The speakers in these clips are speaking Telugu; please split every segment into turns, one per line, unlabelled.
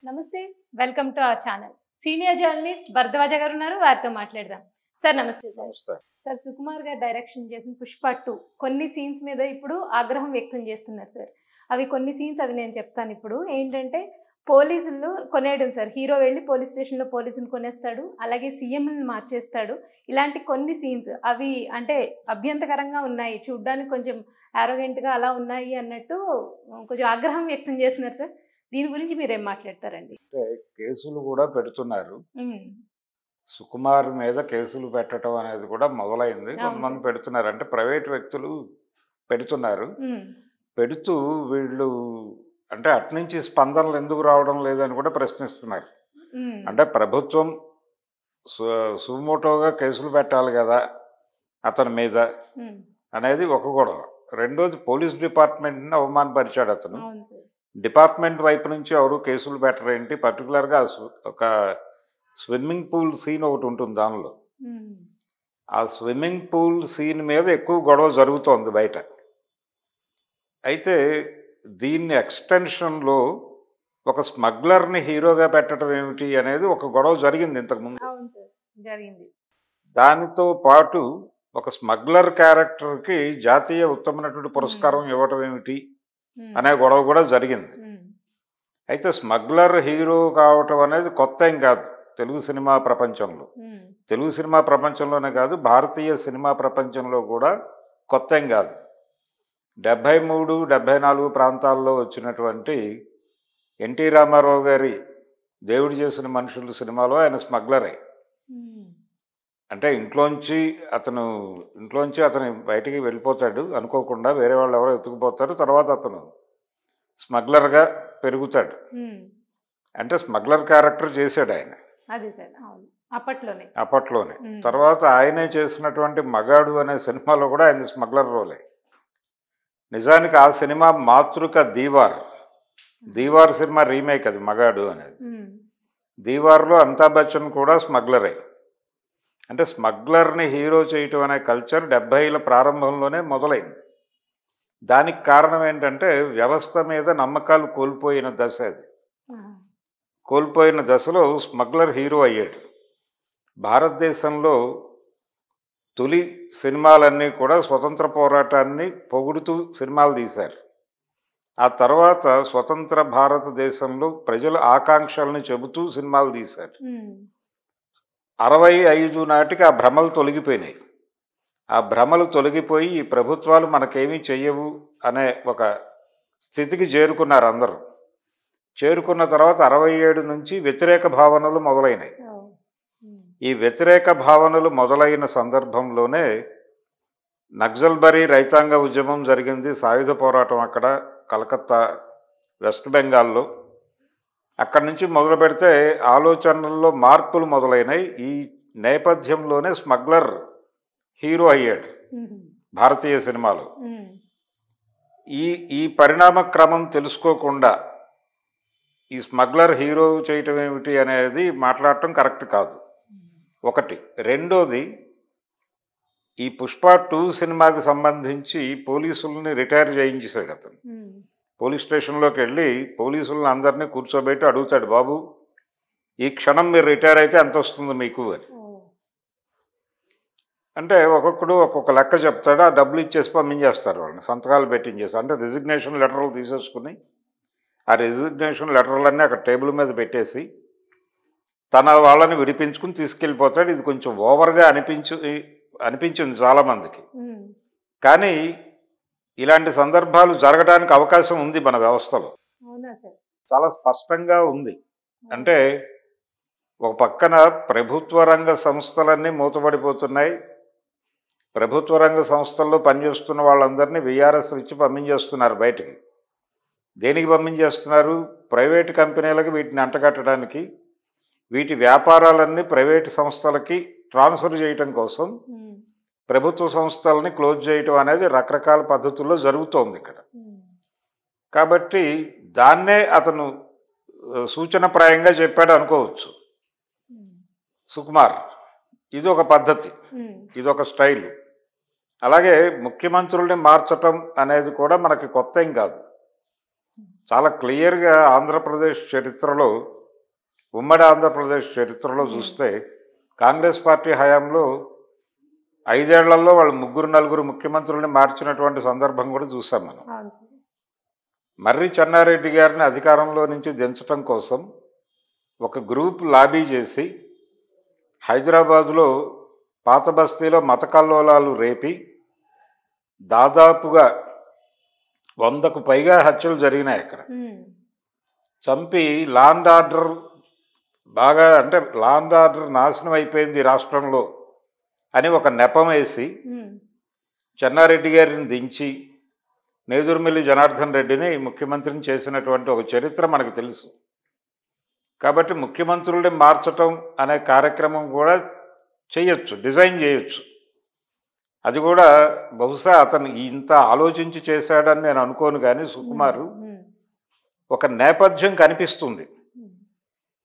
నమస్తే welcome to our channel senior journalist Bharadwaj garu ఉన్నారు వారితో మాట్లాడదాం సార్ నమస్తే సార్ సార్ సుకుమార్ గారు డైరెక్షన్ చేసిన పుష్ప 2 కొన్ని సీన్స్ మీద ఇప్పుడు ఆగ్రహం వ్యక్తం చేస్తున్నారు సార్ అవి కొన్ని సీన్స్ అవి నేను చెప్తాను ఇప్పుడు ఏంటంటే పోలీసులు కొనేయడం సార్ హీరో వెళ్ళి పోలీస్ స్టేషన్లో పోలీసులు కొనేస్తాడు అలాగే సీఎంని మార్చేస్తాడు ఇలాంటి కొన్ని సీన్స్ అవి అంటే అభ్యంతకరంగా ఉన్నాయి చూడ్డానికి కొంచెం ఆరోగెంట్గా అలా ఉన్నాయి అన్నట్టు కొంచెం ఆగ్రహం వ్యక్తం చేస్తున్నారు సార్ దీని గురించి మీరేం మాట్లాడతారండి
అంటే కేసులు కూడా పెడుతున్నారు సుకుమార్ మీద కేసులు పెట్టడం అనేది కూడా మొదలైంది కొంతమంది పెడుతున్నారు అంటే ప్రైవేట్ వ్యక్తులు పెడుతున్నారు పెడుతూ వీళ్ళు అంటే అట్నుంచి స్పందనలు ఎందుకు రావడం లేదని కూడా ప్రశ్నిస్తున్నారు అంటే ప్రభుత్వం సుమోటోగా కేసులు పెట్టాలి కదా అతని మీద అనేది ఒక గొడవ రెండోది పోలీస్ డిపార్ట్మెంట్ని అవమానపరిచాడు అతను డిపార్ట్మెంట్ వైపు నుంచి ఎవరు కేసులు పెట్టరేంటి పర్టికులర్గా ఒక స్విమ్మింగ్ పూల్ సీన్ ఒకటి ఉంటుంది దానిలో ఆ స్విమ్మింగ్ పూల్ సీన్ మీద ఎక్కువ గొడవ జరుగుతోంది బయట అయితే దీన్ని ఎక్స్టెన్షన్లో ఒక స్మగ్లర్ని హీరోగా పెట్టడం ఏమిటి అనేది ఒక గొడవ జరిగింది ఇంతకుముందు దానితో పాటు ఒక స్మగ్లర్ క్యారెక్టర్కి జాతీయ ఉత్తమ నటుడు పురస్కారం ఇవ్వటం ఏమిటి అనే గొడవ కూడా జరిగింది అయితే స్మగ్లర్ హీరో కావటం అనేది కొత్త ఏం కాదు తెలుగు సినిమా ప్రపంచంలో తెలుగు సినిమా ప్రపంచంలోనే కాదు భారతీయ సినిమా ప్రపంచంలో కూడా కొత్త ఏం కాదు 73, 74 ప్రాంతాల్లో వచ్చినటువంటి ఎన్టీ రామారావు గారి దేవుడు చేసిన మనుషులు సినిమాలో ఆయన స్మగ్లరే అంటే ఇంట్లోంచి అతను బయటికి వెళ్ళిపోతాడు అనుకోకుండా వేరే వాళ్ళు ఎవరో ఎత్తుకుపోతారు తర్వాత అతను స్మగ్లర్గా పెరుగుతాడు అంటే స్మగ్లర్ క్యారెక్టర్ చేశాడు ఆయన అప్పట్లోనే తర్వాత ఆయనే చేసినటువంటి మగాడు అనే సినిమాలో కూడా ఆయన స్మగ్లర్ రోలే నిజానికి ఆ సినిమా మాతృక దీవార్ సినిమా రీమేక్ అది మగాడు అనేది దీవార్లో అమితాబ్ బచ్చన్ కూడా స్మగ్లరే అంటే స్మగ్లర్ని హీరో చేయటం అనే కల్చర్ 70ల ప్రారంభంలోనే మొదలైంది దానికి కారణం ఏంటంటే వ్యవస్థ మీద నమ్మకాలు కోల్పోయిన దశ అది కోల్పోయిన దశలో స్మగ్లర్ హీరో అయ్యాడు భారతదేశంలో తొలి సినిమాలన్నీ కూడా స్వతంత్ర పోరాటాన్ని పొగుడుతూ సినిమాలు తీశారు ఆ తర్వాత స్వతంత్ర భారతదేశంలో ప్రజల ఆకాంక్షల్ని చెబుతూ సినిమాలు తీశారు 65 నాటికి ఆ భ్రమలు తొలగిపోయినాయి ఆ భ్రమలు తొలగిపోయి ఈ ప్రభుత్వాలు మనకేమీ చెయ్యవు అనే ఒక స్థితికి చేరుకున్నారు అందరూ చేరుకున్న తర్వాత 67 నుంచి వ్యతిరేక భావనలు మొదలైనాయి ఈ వ్యతిరేక భావనలు మొదలైన సందర్భంలోనే నక్సల్బరీ రైతాంగ ఉద్యమం జరిగింది సాయుధ పోరాటం అక్కడ కలకత్తా వెస్ట్ బెంగాల్లో అక్కడి నుంచి మొదలు పెడితే ఆలోచనల్లో మార్పులు మొదలైనాయి ఈ నేపథ్యంలోనే స్మగ్లర్ హీరో అయ్యాడు భారతీయ సినిమాలో ఈ పరిణామ క్రమం తెలుసుకోకుండా ఈ స్మగ్లర్ హీరో చేయటం ఏమిటి అనేది మాట్లాడటం కరెక్ట్ కాదు ఒకటి రెండోది ఈ పుష్ప 2 సినిమాకి సంబంధించి పోలీసుల్ని రిటైర్ చేయించేశాడు అతను పోలీస్ స్టేషన్లోకి వెళ్ళి పోలీసులను అందరినీ కూర్చోబెట్టి అడుగుతాడు బాబు ఈ క్షణం మీరు రిటైర్ అయితే ఎంత వస్తుంది మీకు అని అంటే ఒక్కొక్కడు ఒక్కొక్క లెక్క చెప్తాడు ఆ డబ్బులు ఇచ్చేసి పంపించేస్తారు వాళ్ళని సంతకాలు పెట్టించేసి అంటే రిజిగ్నేషన్ లెటర్లు తీసేసుకుని ఆ రిజిగ్నేషన్ లెటర్లన్నీ అక్కడ టేబుల్ మీద పెట్టేసి తన వాళ్ళని విడిపించుకుని తీసుకెళ్ళిపోతాడు ఇది కొంచెం ఓవర్గా అనిపించింది చాలామందికి కానీ ఇలాంటి సందర్భాలు జరగడానికి అవకాశం ఉంది మన వ్యవస్థలో చాలా స్పష్టంగా ఉంది అంటే ఒక పక్కన ప్రభుత్వ రంగ సంస్థలన్నీ మూతపడిపోతున్నాయి ప్రభుత్వ రంగ సంస్థల్లో పనిచేస్తున్న వాళ్ళందరినీ విఆర్ఎస్ ఇచ్చి పంపించేస్తున్నారు బయటికి దేనికి పంపించేస్తున్నారు ప్రైవేటు కంపెనీలకు వీటిని అంటగట్టడానికి వీటి వ్యాపారాలన్నీ ప్రైవేటు సంస్థలకి ట్రాన్స్ఫర్ చేయటం కోసం ప్రభుత్వ సంస్థలని క్లోజ్ చేయటం అనేది రకరకాల పద్ధతుల్లో జరుగుతోంది ఇక్కడ కాబట్టి దాన్నే అతను సూచనప్రాయంగా చెప్పాడు అనుకోవచ్చు సుకుమార్ ఇది ఒక పద్ధతి ఇది ఒక స్టైల్ అలాగే ముఖ్యమంత్రుల్ని మార్చటం అనేది కూడా మనకి కొత్త ఏం కాదు చాలా క్లియర్గా ఆంధ్రప్రదేశ్ చరిత్రలో, ఉమ్మడి ఆంధ్రప్రదేశ్ చరిత్రలో చూస్తే కాంగ్రెస్ పార్టీ హయాంలో 5 ఏళ్లలో వాళ్ళు 3-4 ముఖ్యమంత్రుల్ని మార్చినటువంటి సందర్భం కూడా చూసాం మనం.
అవును సార్.
మర్రి చెన్నారెడ్డి గారిని అధికారంలో నుంచి దించడం కోసం ఒక గ్రూప్ లాబీ చేసి హైదరాబాదులో పాత బస్తీలో మత కల్లోలాలు రేపి దాదాపుగా 100కు పైగా హత్యలు జరిగినాయి అక్కడ. చంపి లా అండ్ ఆర్డర్ బాగా, అంటే లా అండ్ ఆర్డర్ నాశనం అయిపోయింది రాష్ట్రంలో అని ఒక నెపం వేసి చెన్నారెడ్డి గారిని దించి నేదురుమిల్లి జనార్దన్ రెడ్డిని ముఖ్యమంత్రిని చేసినటువంటి ఒక చరిత్ర మనకు తెలుసు. కాబట్టి ముఖ్యమంత్రుల్ని మార్చటం అనే కార్యక్రమం కూడా చేయొచ్చు, డిజైన్ చేయొచ్చు. అది కూడా బహుశా అతను ఇంత ఆలోచించి చేశాడని నేను అనుకోను, కానీ సుకుమారు ఒక నేపథ్యం కనిపిస్తుంది.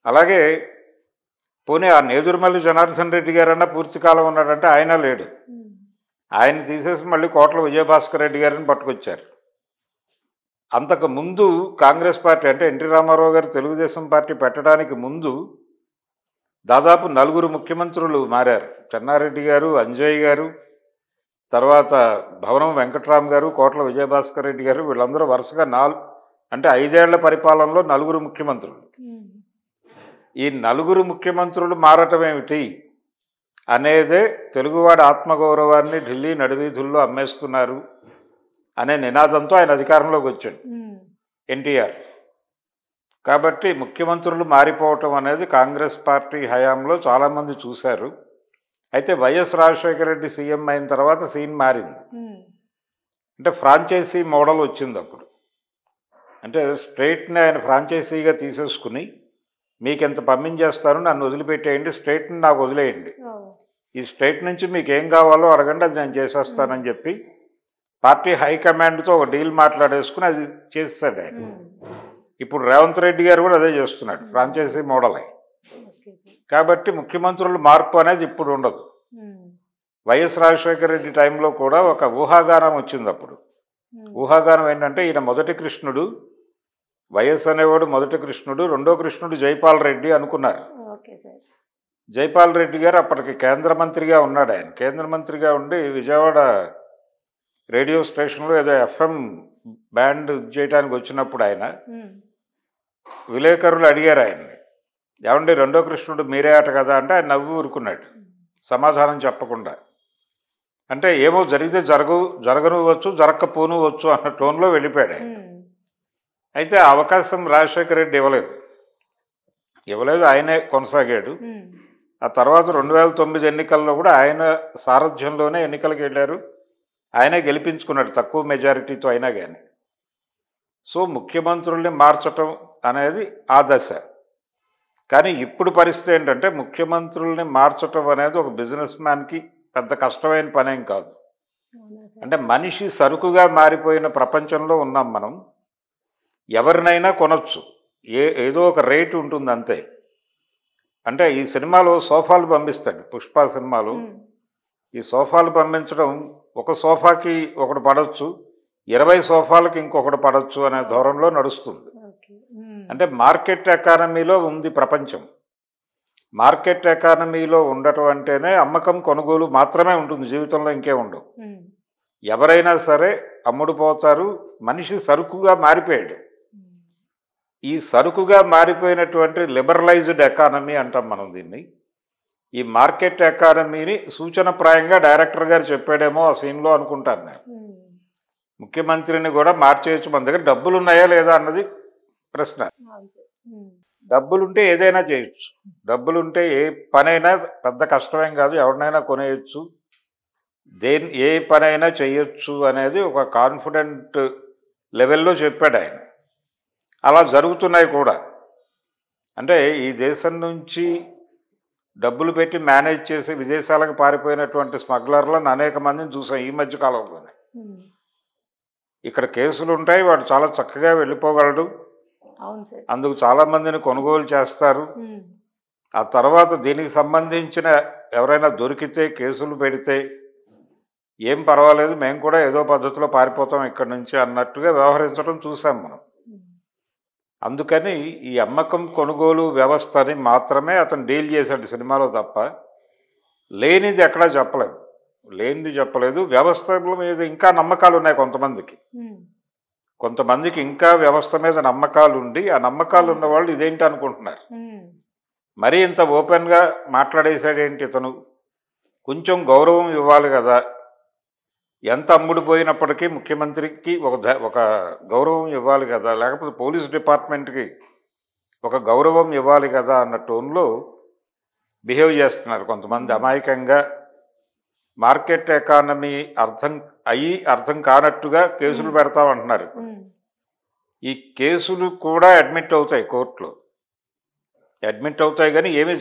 అలాగే పోనీ ఆ నేదురుమల్లి జనార్దన్ రెడ్డి గారన్నా పూర్తి కాలం ఉన్నాడంటే ఆయన లేడు. ఆయన తీసేసి మళ్ళీ కోట్ల విజయభాస్కర్ రెడ్డి గారిని పట్టుకొచ్చారు. అంతకు ముందు కాంగ్రెస్ పార్టీ, అంటే ఎన్టీ రామారావు గారు తెలుగుదేశం పార్టీ పెట్టడానికి ముందు దాదాపు 4 ముఖ్యమంత్రులు మారారు. చెన్నారెడ్డి గారు, అంజయ్ గారు, తర్వాత భవనం వెంకట్రామ్ గారు, కోట్ల విజయభాస్కర్ రెడ్డి గారు, వీళ్ళందరూ వరుసగా 5 ఏళ్ల పరిపాలనలో 4 ముఖ్యమంత్రులు. ఈ 4 ముఖ్యమంత్రులు మారటం ఏమిటి అనేదే తెలుగువాడి ఆత్మగౌరవాన్ని ఢిల్లీ నడివీధుల్లో అమ్మేస్తున్నారు అనే నినాదంతో ఆయన అధికారంలోకి వచ్చాడు ఎన్టీఆర్. కాబట్టి ముఖ్యమంత్రులు మారిపోవటం అనేది కాంగ్రెస్ పార్టీ హయాంలో చాలామంది చూశారు. అయితే వైఎస్ రాజశేఖర రెడ్డి సీఎం అయిన తర్వాత సీన్ మారింది. అంటే ఫ్రాంచైజీ మోడల్ వచ్చింది అప్పుడు. అంటే స్టేట్ని ఆయన ఫ్రాంచైజీగా తీసేసుకుని మీకు ఎంత పంపించేస్తారో నన్ను వదిలిపెట్టేయండి, స్టేట్ని నాకు వదిలేయండి, ఈ స్టేట్ నుంచి మీకు ఏం కావాలో అడగండి, అది నేను చేసేస్తానని చెప్పి పార్టీ హైకమాండ్తో ఒక డీల్ మాట్లాడేసుకుని అది చేస్తాడు ఆయన. ఇప్పుడు రేవంత్ రెడ్డి గారు కూడా అదే చేస్తున్నాడు, ఫ్రాంచైజీ మోడల్. కాబట్టి ముఖ్యమంత్రుల మార్పు అనేది ఇప్పుడు ఉండదు. వైఎస్ రాజశేఖర రెడ్డి టైంలో కూడా ఒక ఊహాగానం వచ్చింది అప్పుడు. ఊహాగానం ఏంటంటే ఈయన మొదటి కృష్ణుడు, వైఎస్ అనేవాడు మొదటి కృష్ణుడు, రెండో కృష్ణుడు జైపాల్ రెడ్డి అనుకున్నారు. జైపాల్ రెడ్డి గారు అప్పటికి కేంద్ర మంత్రిగా ఉన్నాడు. ఆయన కేంద్ర మంత్రిగా ఉండి విజయవాడ రేడియో స్టేషన్లో ఏదో ఎఫ్ఎం బ్యాండ్ చేయడానికి వచ్చినప్పుడు ఆయన విలేకరులు అడిగారు ఆయన్ని, ఏమండి రెండో కృష్ణుడు మీరే ఆట కదా అంటే ఆయన నవ్వి ఊరుకున్నాడు, సమాధానం చెప్పకుండా. అంటే ఏమో జరిగితే జరగనువచ్చు, జరగకపోనువచ్చు అన్న టోన్లో వెళ్ళిపోయాడు. అయితే ఆ అవకాశం రాజశేఖర రెడ్డి ఇవ్వలేదు, ఆయనే కొనసాగాడు. ఆ తర్వాత 2009 ఎన్నికల్లో కూడా ఆయన సారథ్యంలోనే ఎన్నికలకు వెళ్ళారు, ఆయనే గెలిపించుకున్నాడు తక్కువ మెజారిటీతో అయినా కానీ. సో ముఖ్యమంత్రుల్ని మార్చటం అనేది ఆ దశ. కానీ ఇప్పుడు పరిస్థితి ఏంటంటే ముఖ్యమంత్రుల్ని మార్చటం అనేది ఒక బిజినెస్ మ్యాన్కి పెద్ద కష్టమైన పనేం కాదు. అంటే మనిషి సరుకుగా మారిపోయిన ప్రపంచంలో ఉన్నాం మనం. ఎవరినైనా కొనొచ్చు, ఏదో ఒక రేటు ఉంటుంది అంతే. అంటే ఈ సినిమాలో సోఫాలు పంపిస్తాడు, పుష్ప సినిమాలో. ఈ సోఫాలు పంపించడం, ఒక సోఫాకి ఒకటి పడవచ్చు, 20 సోఫాలకి ఇంకొకటి పడవచ్చు అనే ధోరణిలో నడుస్తుంది. అంటే మార్కెట్ ఎకానమీలో ఉంది ప్రపంచం. మార్కెట్ ఎకానమీలో ఉండటం అంటేనే అమ్మకం కొనుగోలు మాత్రమే ఉంటుంది, జీవితంలో ఇంకే ఉండవు. ఎవరైనా సరే అమ్ముడుపోతారు. మనిషి సరుకుగా మారిపోయాడు. ఈ సరుకుగా మారిపోయినటువంటి లిబరలైజ్డ్ ఎకానమీ అంటాం మనం దీన్ని. ఈ మార్కెట్ ఎకానమీని సూచనప్రాయంగా డైరెక్టర్ గారు చెప్పాడేమో ఆ సీన్లో అనుకుంటాను నేను. ముఖ్యమంత్రిని కూడా మార్చేయచ్చు, మన దగ్గర డబ్బులు ఉన్నాయా లేదా అన్నది ప్రశ్న. డబ్బులుంటే ఏదైనా చేయొచ్చు, డబ్బులుంటే ఏ పనైనా పెద్ద కష్టమేం కాదు, ఎవరినైనా కొనేయచ్చు, ఏ పనైనా చేయొచ్చు అనేది ఒక కాన్ఫిడెంట్ లెవెల్లో చెప్పాడు ఆయన. అలా జరుగుతున్నాయి కూడా. అంటే ఈ దేశం నుంచి డబ్బులు పెట్టి మేనేజ్ చేసి విదేశాలకు పారిపోయినటువంటి స్మగ్లర్లను అనేక మందిని చూసాం ఈ మధ్య కాలంలోనే. ఇక్కడ కేసులు ఉంటాయి, వాడు చాలా చక్కగా వెళ్ళిపోగలడు, అందుకు చాలామందిని కొనుగోలు చేస్తారు. ఆ తర్వాత దీనికి సంబంధించిన ఎవరైనా దొరికితే కేసులు పెడితే ఏం పర్వాలేదు, మేము కూడా ఏదో పద్ధతిలో పారిపోతాం ఇక్కడి నుంచి అన్నట్టుగా వ్యవహరించడం చూసాం మనం. అందుకని ఈ అమ్మకం కొనుగోలు వ్యవస్థని మాత్రమే అతను డీల్ చేశాడు సినిమాలో తప్ప లేనిది ఎక్కడా చెప్పలేదు. లేనిది చెప్పలేదు. వ్యవస్థల మీద ఇంకా నమ్మకాలు ఉన్నాయి కొంతమందికి. కొంతమందికి ఇంకా వ్యవస్థ మీద నమ్మకాలు ఉండి ఆ నమ్మకాలు ఉన్న వాళ్ళు ఇదేంటి అనుకుంటున్నారు. మరీ ఇంత ఓపెన్గా మాట్లాడేశాడేంటి ఇతను? కొంచెం గౌరవం ఇవ్వాలి కదా. ఎంత అమ్ముడుపోయినప్పటికీ ముఖ్యమంత్రికి ఒక గౌరవం ఇవ్వాలి కదా, లేకపోతే పోలీస్ డిపార్ట్మెంట్కి ఒక గౌరవం ఇవ్వాలి కదా అన్న టోన్లో బిహేవ్ చేస్తున్నారు కొంతమంది. అమాయకంగా మార్కెట్ ఎకానమీ అర్థం కానట్టుగా కేసులు పెడతామంటున్నారు. ఈ కేసులు కూడా అడ్మిట్ అవుతాయి, కోర్టులో అడ్మిట్ అవుతాయి, కానీ ఏమీ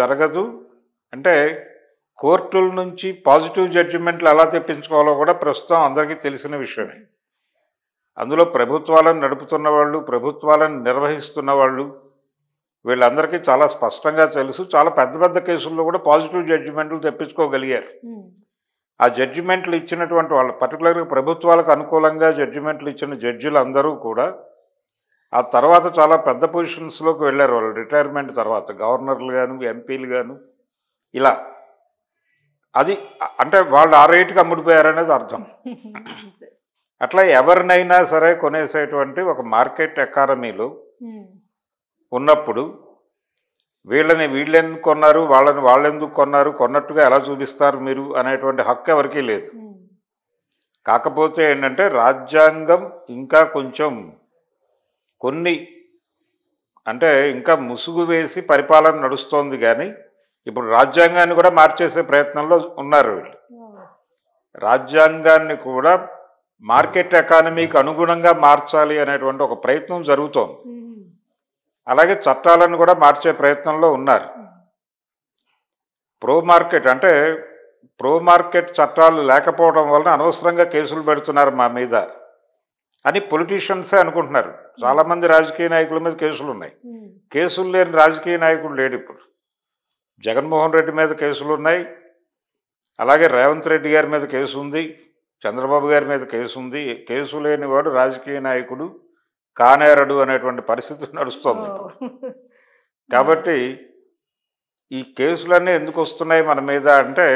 జరగదు. అంటే కోర్టుల నుంచి పాజిటివ్ జడ్జిమెంట్లు ఎలా తెప్పించుకోవాలో కూడా ప్రస్తుతం అందరికీ తెలిసిన విషయమే. అందులో ప్రభుత్వాలను నడుపుతున్న వాళ్ళు, ప్రభుత్వాలను నిర్వహిస్తున్న వాళ్ళు, వీళ్ళందరికీ చాలా స్పష్టంగా తెలుసు. చాలా పెద్ద పెద్ద కేసుల్లో కూడా పాజిటివ్ జడ్జిమెంట్లు తెప్పించుకోగలిగారు. ఆ జడ్జిమెంట్లు ఇచ్చినటువంటి వాళ్ళు, పర్టికులర్గా ప్రభుత్వాలకు అనుకూలంగా జడ్జిమెంట్లు ఇచ్చిన జడ్జిలు అందరూ కూడా ఆ తర్వాత చాలా పెద్ద పొజిషన్స్లోకి వెళ్ళారు. వాళ్ళు రిటైర్మెంట్ తర్వాత గవర్నర్లు గాను, ఎంపీలు గాను, ఇలా. అది అంటే వాళ్ళు ఆ రేటుకి అమ్ముడిపోయారనేది అర్థం. అట్లా ఎవరినైనా సరే కొనేసేటువంటి ఒక మార్కెట్ ఎకానమీలో ఉన్నప్పుడు వీళ్ళెందుకు కొన్నారు, వాళ్ళెందుకు కొన్నారు, కొన్నట్టుగా ఎలా చూపిస్తారు మీరు అనేటువంటి హక్కు ఎవరికీ లేదు. కాకపోతే ఏంటంటే రాజ్యాంగం ఇంకా కొంచెం అంటే ఇంకా ముసుగు వేసి పరిపాలన నడుస్తోంది, కానీ ఇప్పుడు రాజ్యాంగాన్ని కూడా మార్చేసే ప్రయత్నంలో ఉన్నారు వీళ్ళు. రాజ్యాంగాన్ని కూడా మార్కెట్ ఎకానమీకి అనుగుణంగా మార్చాలి అనేటువంటి ఒక ప్రయత్నం జరుగుతోంది. అలాగే చట్టాలను కూడా మార్చే ప్రయత్నంలో ఉన్నారు. ప్రో మార్కెట్ చట్టాలు లేకపోవడం వలన అనవసరంగా కేసులు పెడుతున్నారు మా మీద అని పొలిటీషియన్సే అనుకుంటున్నారు. చాలామంది రాజకీయ నాయకుల మీద కేసులు ఉన్నాయి. కేసులు లేని రాజకీయ నాయకుడు లేడు ఇప్పుడు. జగన్మోహన్ రెడ్డి మీద కేసులు ఉన్నాయి, అలాగే రేవంత్ రెడ్డి గారి మీద కేసు ఉంది, చంద్రబాబు గారి మీద కేసు ఉంది. కేసు లేనివాడు రాజకీయ నాయకుడు కానేరడు అనేటువంటి పరిస్థితి నడుస్తుంది. కాబట్టి ఈ కేసులన్నీ ఎందుకు వస్తున్నాయి మన మీద అంటే,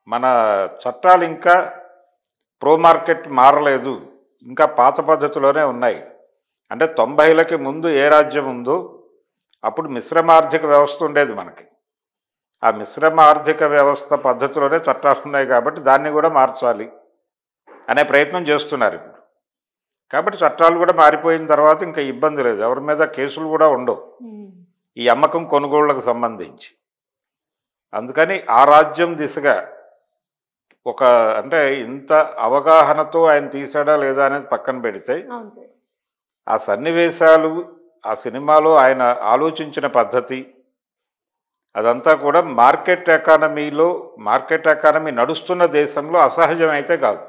మన చట్టాలు ఇంకా ప్రో మార్కెట్ మారలేదు, ఇంకా పాత పద్ధతిలోనే ఉన్నాయి. అంటే 90లకి ముందు ఏ రాజ్యం ఉందో అప్పుడు మిశ్రమ ఆర్థిక వ్యవస్థ ఉండేది మనకి. ఆ మిశ్రమ ఆర్థిక వ్యవస్థ పద్ధతిలోనే చట్టాలు ఉన్నాయి, కాబట్టి దాన్ని కూడా మార్చాలి అనే ప్రయత్నం చేస్తున్నారు ఇప్పుడు. కాబట్టి చట్టాలు కూడా మారిపోయిన తర్వాత ఇంకా ఇబ్బంది లేదు, ఎవరి మీద కేసులు కూడా ఉండవు ఈ అమ్మకం కొనుగోళ్లకు సంబంధించి. అందుకని ఆ రాజ్యం దిశగా అంటే ఇంత అవగాహనతో ఆయన తీసాడా లేదా అనేది పక్కన పెడితే, ఆ సన్నివేశాలు, ఆ సినిమాలో ఆయన ఆలోచించిన పద్ధతి, అదంతా కూడా మార్కెట్ ఎకానమీ నడుస్తున్న దేశంలో అసహజమైతే కాదు.